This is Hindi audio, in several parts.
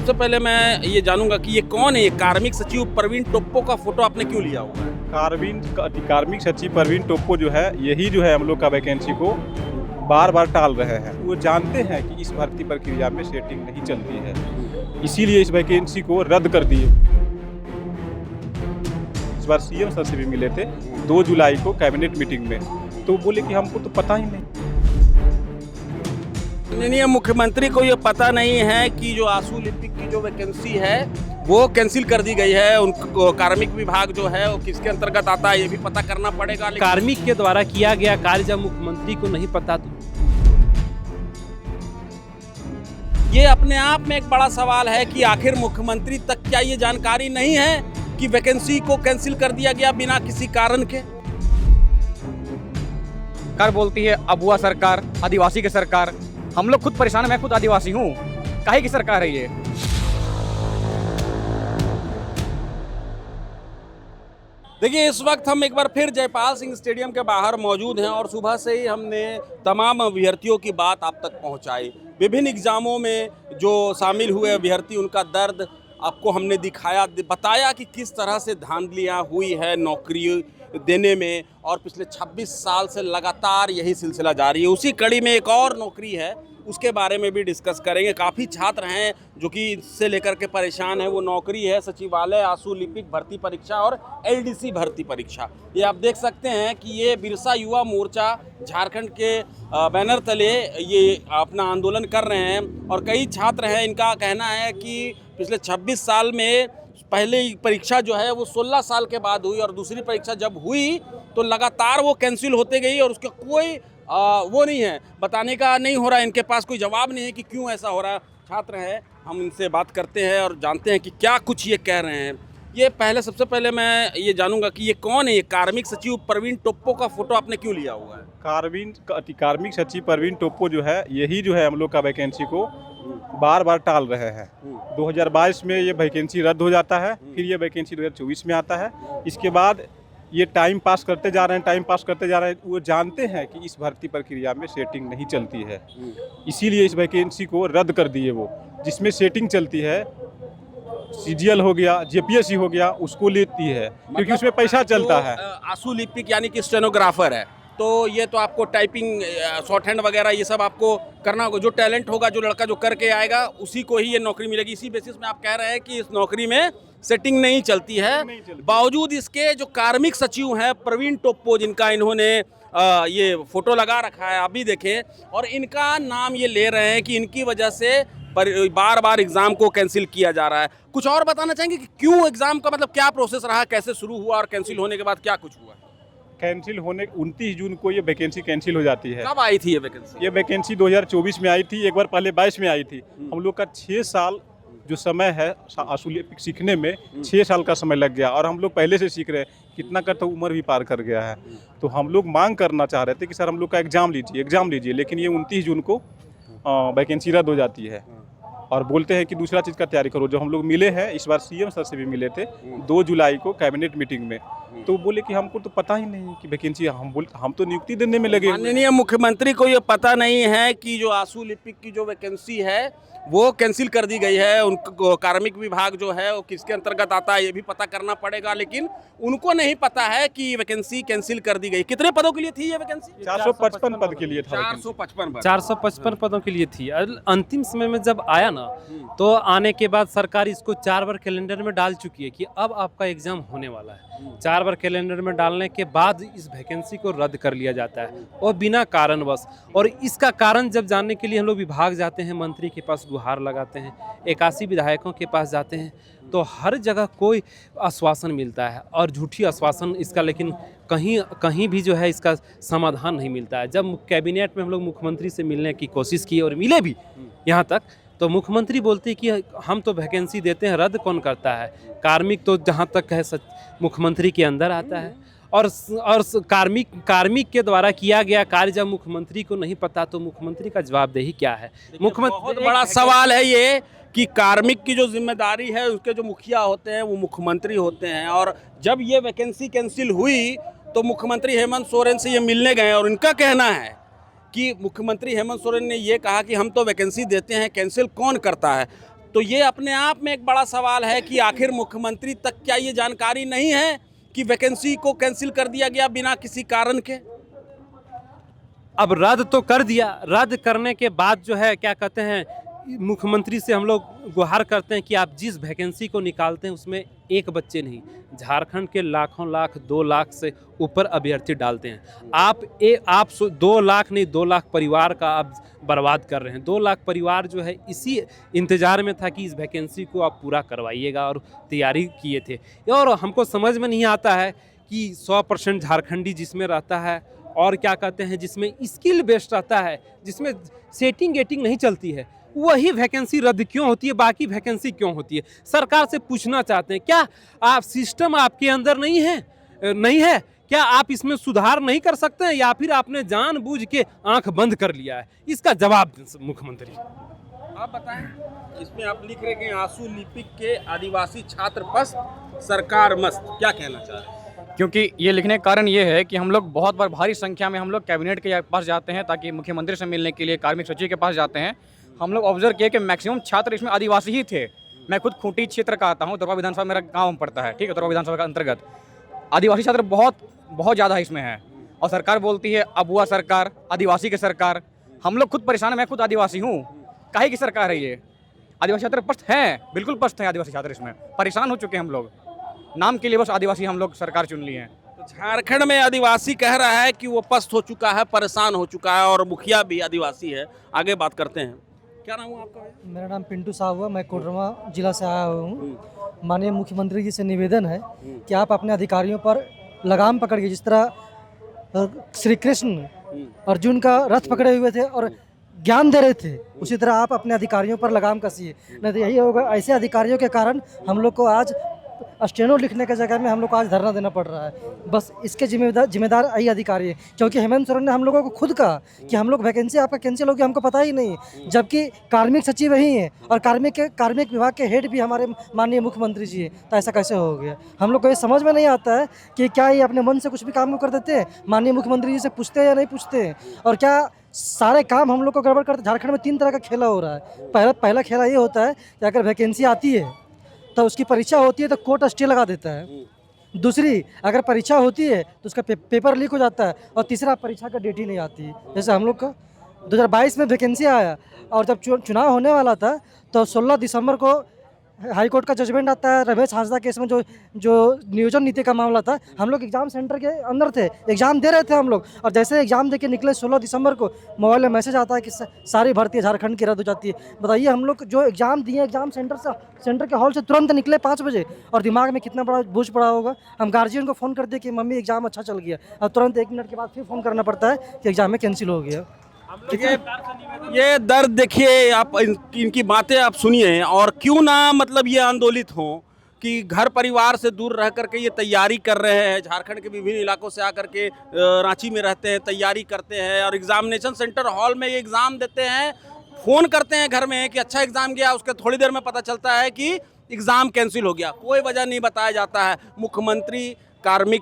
सबसे पहले मैं ये जानूंगा कि ये कौन है, ये कार्मिक सचिव प्रवीण टोप्पो का फोटो आपने क्यों लिया हुआ है? कार्मिक सचिव प्रवीण टोप्पो जो है यही जो है हम लोग का वैकेंसी को बार बार टाल रहे हैं। वो जानते हैं कि इस भर्ती प्रक्रिया में सेटिंग नहीं चलती है, इसीलिए इस वैकेंसी को रद्द कर दिए। इस बार सीएम सर से भी मिले थे 2 जुलाई को कैबिनेट मीटिंग में, तो बोले कि हमको तो पता ही नहीं। माननीय मुख्यमंत्री को ये पता नहीं है कि जो आशु लिपिक की जो वैकेंसी है वो कैंसिल कर दी गई है। उनको कार्मिक विभाग जो है वो किसके अंतर्गत आता है ये भी पता करना पड़ेगा। कार्मिक के द्वारा किया गया कार्य जब मुख्यमंत्री को नहीं पता तो ये अपने आप में एक बड़ा सवाल है कि आखिर मुख्यमंत्री तक क्या ये जानकारी नहीं है कि वैकेंसी को कैंसिल कर दिया गया बिना किसी कारण के। सरकार बोलती है अबुआ सरकार, आदिवासी की सरकार। हम लोग खुद परेशान, मैं खुद आदिवासी हूँ। काहे की सरकार है ये? देखिए, इस वक्त हम एक बार फिर जयपाल सिंह स्टेडियम के बाहर मौजूद हैं और सुबह से ही हमने तमाम अभ्यर्थियों की बात आप तक पहुंचाई। विभिन्न एग्जामों में जो शामिल हुए अभ्यर्थी, उनका दर्द आपको हमने दिखाया, बताया कि किस तरह से धांधलियां हुई है नौकरी देने में, और पिछले 26 साल से लगातार यही सिलसिला जारी है। उसी कड़ी में एक और नौकरी है, उसके बारे में भी डिस्कस करेंगे। काफ़ी छात्र हैं जो कि इससे लेकर के परेशान हैं। वो नौकरी है सचिवालय आशु लिपिक भर्ती परीक्षा और एलडीसी भर्ती परीक्षा। ये आप देख सकते हैं कि ये बिरसा युवा मोर्चा झारखंड के बैनर तले ये अपना आंदोलन कर रहे हैं और कई छात्र हैं। इनका कहना है कि पिछले 26 साल में पहले परीक्षा जो है वो 16 साल के बाद हुई और दूसरी परीक्षा जब हुई तो लगातार वो कैंसिल होते गई और उसका कोई वो नहीं है, बताने का नहीं हो रहा है। इनके पास कोई जवाब नहीं है कि क्यों ऐसा हो रहा है। छात्र हैं, हम इनसे बात करते हैं और जानते हैं कि क्या कुछ ये कह रहे हैं। ये सबसे पहले मैं ये जानूंगा कि ये कौन है, ये कार्मिक सचिव प्रवीण टोप्पो का फोटो आपने क्यों लिया हुआ है? कार्मिक सचिव प्रवीण टोप्पो जो है यही जो है हम लोग का वैकेंसी को बार बार टाल रहे हैं। 2022 में ये वैकेंसी रद्द हो जाता है, फिर ये वैकेंसी 2024 में आता है। इसके बाद ये टाइम पास करते जा रहे हैं। वो जानते हैं कि इस भर्ती प्रक्रिया में सेटिंग नहीं चलती है, इसीलिए इस वैकेंसी को रद्द कर दिए। वो जिसमें सेटिंग चलती है, सीजीएल हो गया, जेपीएससी हो गया, उसको लेती है क्योंकि उसमें पैसा चलता है। आशु लिपिक यानी कि स्टेनोग्राफर है, तो ये तो आपको टाइपिंग, शॉर्ट हैंड वगैरह ये सब आपको करना होगा। जो टैलेंट होगा, जो लड़का जो करके आएगा उसी को ही ये नौकरी मिलेगी। इसी बेसिस में आप कह रहे हैं कि इस नौकरी में सेटिंग नहीं चलती है। बावजूद इसके जो कार्मिक सचिव हैं प्रवीण टोप्पो, जिनका इन्होंने ये फोटो लगा रखा है, आप भी देखें, और इनका नाम ये ले रहे हैं कि इनकी वजह से बार बार एग्जाम को कैंसिल किया जा रहा है। कुछ और बताना चाहेंगे कि क्यों एग्जाम का, मतलब क्या प्रोसेस रहा, कैसे शुरू हुआ और कैंसिल होने के बाद क्या कुछ हुआ? कैंसिल होने 29 जून को ये वैकेंसी कैंसिल हो जाती है। कब आई थी ये वैकेंसी? ये वैकेंसी 2024 में आई थी, एक बार पहले 22 में आई थी। हम लोग का 6 साल जो समय है आशु लिपिक सीखने में, 6 साल का समय लग गया और हम लोग पहले से सीख रहे हैं। कितना का तो उम्र भी पार कर गया है। तो हम लोग मांग करना चाह रहे थे कि सर हम लोग का एग्ज़ाम लीजिए, लेकिन ये 29 जून को वैकेंसी रद्द हो जाती है और बोलते हैं कि दूसरा चीज़ का तैयारी करो। जो हम लोग मिले हैं, इस बार सीएम सर से भी मिले थे 2 जुलाई को कैबिनेट मीटिंग में, तो बोले कि हमको तो पता ही नहीं कि वैकेंसी, हम तो नियुक्ति देने में लगे। माननीय मुख्यमंत्री को ये पता नहीं है कि जो आशु लिपिक की जो वैकेंसी है वो कैंसिल कर दी गई है। उनको कार्मिक विभाग जो है वो किसके अंतर्गत आता है ये भी पता करना पड़ेगा, लेकिन उनको नहीं पता है कि वैकेंसी कैंसिल कर दी गई। कितने पदों के लिए थी ये वैकेंसी? 455 पद के लिए था। 455 पदों के लिए थी। अंतिम समय में जब आया ना, तो आने के बाद सरकार इसको 4 बार कैलेंडर में डाल चुकी है कि अब आपका एग्जाम होने वाला है। 4 बार कैलेंडर में डालने के बाद इस वैकेंसी को रद्द कर लिया जाता है और बिना कारणवश। और इसका कारण जब जानने के लिए हम लोग विभाग जाते हैं, मंत्री के पास गुहार लगाते हैं, 81 विधायकों के पास जाते हैं, तो हर जगह कोई आश्वासन मिलता है और झूठी आश्वासन इसका, लेकिन कहीं भी जो है इसका समाधान नहीं मिलता है। जब कैबिनेट में हम लोग मुख्यमंत्री से मिलने की कोशिश की और मिले भी यहाँ तक, तो मुख्यमंत्री बोलते हैं कि हम तो वैकेंसी देते हैं, रद्द कौन करता है? कार्मिक तो जहाँ तक है मुख्यमंत्री के अंदर आता है और कार्मिक के द्वारा किया गया कार्य जब मुख्यमंत्री को नहीं पता तो मुख्यमंत्री का जवाबदेही क्या है? मुख्यमंत्री, बहुत बड़ा सवाल है ये कि कार्मिक की जो जिम्मेदारी है उसके जो मुखिया होते हैं वो मुख्यमंत्री होते हैं, और जब ये वैकेंसी कैंसिल हुई तो मुख्यमंत्री हेमंत सोरेन से ये मिलने गए और इनका कहना है कि मुख्यमंत्री हेमंत सोरेन ने ये कहा कि हम तो वैकेंसी देते हैं, कैंसिल कौन करता है? तो ये अपने आप में एक बड़ा सवाल है कि आखिर मुख्यमंत्री तक क्या ये जानकारी नहीं है कि वैकेंसी को कैंसिल कर दिया गया बिना किसी कारण के। अब रद्द तो कर दिया, रद्द करने के बाद जो है क्या कहते हैं, मुख्यमंत्री से हम लोग गुहार करते हैं कि आप जिस वैकेंसी को निकालते हैं उसमें एक बच्चे नहीं, झारखंड के लाखों लाख 2 लाख से ऊपर अभ्यर्थी डालते हैं। आप 2 लाख नहीं 2 लाख परिवार का आप बर्बाद कर रहे हैं। 2 लाख परिवार जो है इसी इंतजार में था कि इस वैकेंसी को आप पूरा करवाइएगा और तैयारी किए थे। और हमको समझ में नहीं आता है कि 100% झारखंडी जिसमें रहता है और क्या कहते हैं जिसमें स्किल बेस्ड रहता है, जिसमें सेटिंग गेटिंग नहीं चलती है, वही वैकेंसी रद्द क्यों होती है, बाकी वैकेंसी क्यों होती है। सरकार से पूछना चाहते हैं क्या आप सिस्टम आपके अंदर नहीं है क्या आप इसमें सुधार नहीं कर सकते हैं, या फिर आपने जानबूझ के आंख बंद कर लिया है? इसका जवाब दें मुख्यमंत्री। आप बताएं, इसमें आप लिख रहे हैं आंसू लिपिक के आदिवासी छात्र पस्त, सरकार मस्त, क्या कहना चाह रहे हैं? क्योंकि ये लिखने का कारण ये है कि हम लोग बहुत बार भारी संख्या में हम लोग कैबिनेट के पास जाते हैं ताकि मुख्यमंत्री से मिलने के लिए, कार्मिक सचिव के पास जाते हैं। हम लोग ऑब्जर्व किए कि मैक्सिमम छात्र इसमें आदिवासी ही थे। मैं खुद खूंटी क्षेत्र का आता हूँ, दरवा विधानसभा मेरा गाँव पड़ता है, ठीक है, दरवा विधानसभा का अंतर्गत आदिवासी छात्र बहुत ज़्यादा इसमें है। और सरकार बोलती है अबुआ सरकार, आदिवासी की सरकार। हम लोग खुद परेशान हैं, मैं खुद आदिवासी हूँ। काहे की सरकार है ये? आदिवासी छात्र पस्त हैं, बिल्कुल पस्त हैं आदिवासी छात्र, इसमें परेशान हो चुके हैं हम लोग। नाम के लिए बस आदिवासी हम लोग सरकार चुन ली है। तो झारखंड में आदिवासी कह रहा है कि वो पस्त हो चुका है, परेशान हो चुका है, और मुखिया भी आदिवासी है। आगे बात करते हैं। क्या नाम हुआ आपका? मेरा नाम पिंटू साहू है, मैं कोडरमा जिला से आया हुआ हूँ। माननीय मुख्यमंत्री जी से निवेदन है कि आप अपने अधिकारियों पर लगाम पकड़िए। जिस तरह श्री कृष्ण अर्जुन का रथ पकड़े हुए थे और ज्ञान दे रहे थे, उसी तरह आप अपने अधिकारियों पर लगाम कसिए। नहीं तो यही होगा, ऐसे अधिकारियों के कारण हम लोग को आज स्टेनो लिखने के जगह में हम लोग को आज धरना देना पड़ रहा है। बस इसके जिम्मेदार यही अधिकारी है, क्योंकि हेमंत सोरेन ने हम लोगों को खुद कहा कि हम लोग वैकेंसी आपका कैंसिल हो गया, हमको पता ही नहीं, जबकि कार्मिक सचिव ही हैं और कार्मिक विभाग के हेड भी हमारे माननीय मुख्यमंत्री जी हैं। तो ऐसा कैसे हो गया? हम लोग को ये समझ में नहीं आता है कि क्या ये अपने मन से कुछ भी काम कर देते हैं, माननीय मुख्यमंत्री जी से पूछते हैं या नहीं पूछते हैं, और क्या सारे काम हम लोग को गड़बड़ करते। झारखंड में 3 तरह का खेला हो रहा है। पहला खेला ये होता है कि अगर वैकेंसी आती है तो उसकी परीक्षा होती है तो कोर्ट स्टे लगा देता है। दूसरी, अगर परीक्षा होती है तो उसका पेपर लीक हो जाता है। और तीसरा, परीक्षा का डेट ही नहीं आती है। जैसे हम लोग का 2022 में वैकेंसी आया और जब चुनाव होने वाला था तो 16 दिसंबर को हाई कोर्ट का जजमेंट आता है रमेश हांसदा केस में, जो नियोजन नीति का मामला था। हम लोग एग्जाम सेंटर के अंदर थे, एग्जाम दे रहे थे हम लोग, और जैसे एग्जाम दे के निकले 16 दिसंबर को मोबाइल में मैसेज आता है कि सारी भर्ती झारखंड की रद्द हो जाती है। बताइए, हम लोग जो एग्जाम दिए, एग्जाम सेंटर के हॉल से तुरंत निकले 5 बजे, और दिमाग में कितना बड़ा बोझ पड़ा होगा। हम गार्जियन को फ़ोन कर दिए कि मम्मी एग्जाम अच्छा चल गया, और तुरंत 1 मिनट के बाद फिर फ़ोन करना पड़ता है कि एग्जाम में कैंसिल हो गया। ये दर्द देखिए, आप इनकी बातें आप सुनिए, और क्यों ना मतलब ये आंदोलित हों कि घर परिवार से दूर रह करके ये तैयारी कर रहे हैं। झारखंड के विभिन्न इलाकों से आकर के रांची में रहते हैं, तैयारी करते हैं, और एग्जामिनेशन सेंटर हॉल में ये एग्ज़ाम देते हैं। फ़ोन करते हैं घर में कि अच्छा एग्ज़ाम गया, उसके थोड़ी देर में पता चलता है कि एग्ज़ाम कैंसिल हो गया। कोई वजह नहीं बताया जाता है। मुख्यमंत्री कार्मिक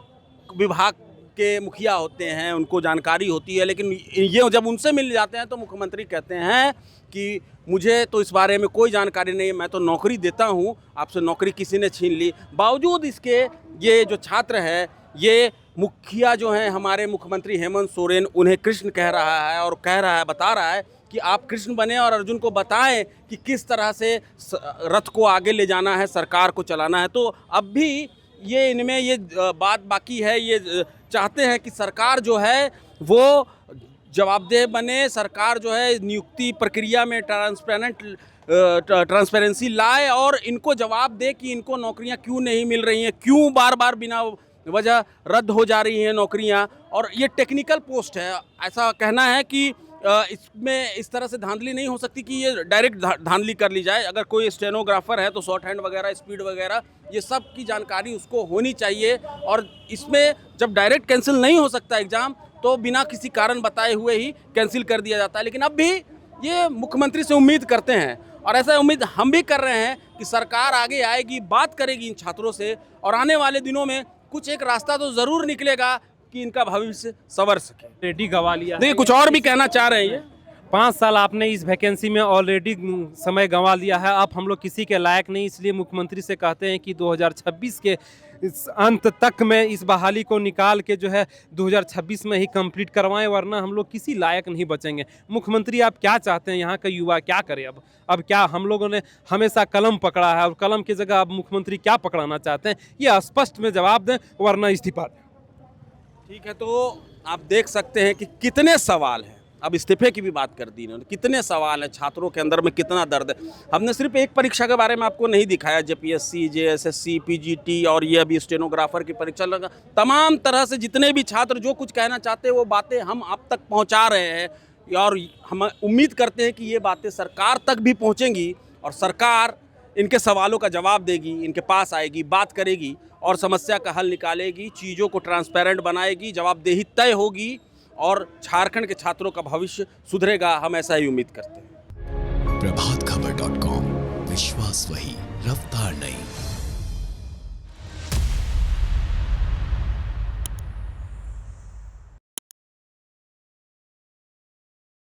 विभाग के मुखिया होते हैं, उनको जानकारी होती है, लेकिन ये जब उनसे मिल जाते हैं तो मुख्यमंत्री कहते हैं कि मुझे तो इस बारे में कोई जानकारी नहीं है, मैं तो नौकरी देता हूँ, आपसे नौकरी किसी ने छीन ली। बावजूद इसके ये जो छात्र है, ये मुखिया जो हैं हमारे मुख्यमंत्री हेमंत सोरेन, उन्हें कृष्ण कह रहा है, और बता रहा है कि आप कृष्ण बने और अर्जुन को बताएं कि किस तरह से रथ को आगे ले जाना है, सरकार को चलाना है। तो अब भी ये इनमें ये बात बाकी है। ये चाहते हैं कि सरकार जो है वो जवाबदेह बने, सरकार जो है नियुक्ति प्रक्रिया में ट्रांसपेरेंसी लाए, और इनको जवाब दे कि इनको नौकरियां क्यों नहीं मिल रही हैं, क्यों बार बार बिना वजह रद्द हो जा रही हैं नौकरियां। और ये टेक्निकल पोस्ट है, ऐसा कहना है कि इसमें इस तरह से धांधली नहीं हो सकती कि ये डायरेक्ट धांधली कर ली जाए। अगर कोई स्टेनोग्राफर है तो शॉर्ट हैंड वगैरह, स्पीड वगैरह, ये सब की जानकारी उसको होनी चाहिए। और इसमें जब डायरेक्ट कैंसिल नहीं हो सकता एग्ज़ाम, तो बिना किसी कारण बताए हुए ही कैंसिल कर दिया जाता है। लेकिन अब भी ये मुख्यमंत्री से उम्मीद करते हैं, और ऐसा उम्मीद हम भी कर रहे हैं कि सरकार आगे आएगी, बात करेगी इन छात्रों से, और आने वाले दिनों में कुछ एक रास्ता तो ज़रूर निकलेगा कि इनका भविष्य संवर सके। रेडी गवा लिया। देखिए, कुछ और भी कहना चाह रहे हैं ये। 5 साल आपने इस वैकेंसी में ऑलरेडी समय गंवा लिया है, अब हम लोग किसी के लायक नहीं, इसलिए मुख्यमंत्री से कहते हैं कि 2026 के इस अंत तक में इस बहाली को निकाल के जो है 2026 में ही कंप्लीट करवाएं, वरना हम लोग किसी लायक नहीं बचेंगे। मुख्यमंत्री आप क्या चाहते हैं, यहाँ का युवा क्या करे? अब क्या हम लोगों ने हमेशा कलम पकड़ा है, और कलम की जगह अब मुख्यमंत्री क्या पकड़ाना चाहते हैं, ये स्पष्ट में जवाब दें, वरना इस्तीफा दें। ठीक है, तो आप देख सकते हैं कि कितने सवाल हैं। अब इस्तीफे की भी बात कर दी इन्होंने, कितने सवाल हैं, छात्रों के अंदर में कितना दर्द है। हमने सिर्फ एक परीक्षा के बारे में आपको नहीं दिखाया, जेपीएससी, जेएसएससी, पीजीटी और ये अभी स्टेनोग्राफर की परीक्षा लगा, तमाम तरह से जितने भी छात्र जो कुछ कहना चाहते हैं वो बातें हम आप तक पहुंचा रहे हैं, और हम उम्मीद करते हैं कि ये बातें सरकार तक भी पहुंचेंगी और सरकार इनके सवालों का जवाब देगी, इनके पास आएगी, बात करेगी और समस्या का हल निकालेगी, चीज़ों को ट्रांसपेरेंट बनाएगी, जवाबदेही तय होगी और झारखंड के छात्रों का भविष्य सुधरेगा। हम ऐसा ही उम्मीद करते हैं। प्रभातखबर.com, विश्वास वही, रफ्तार नहीं।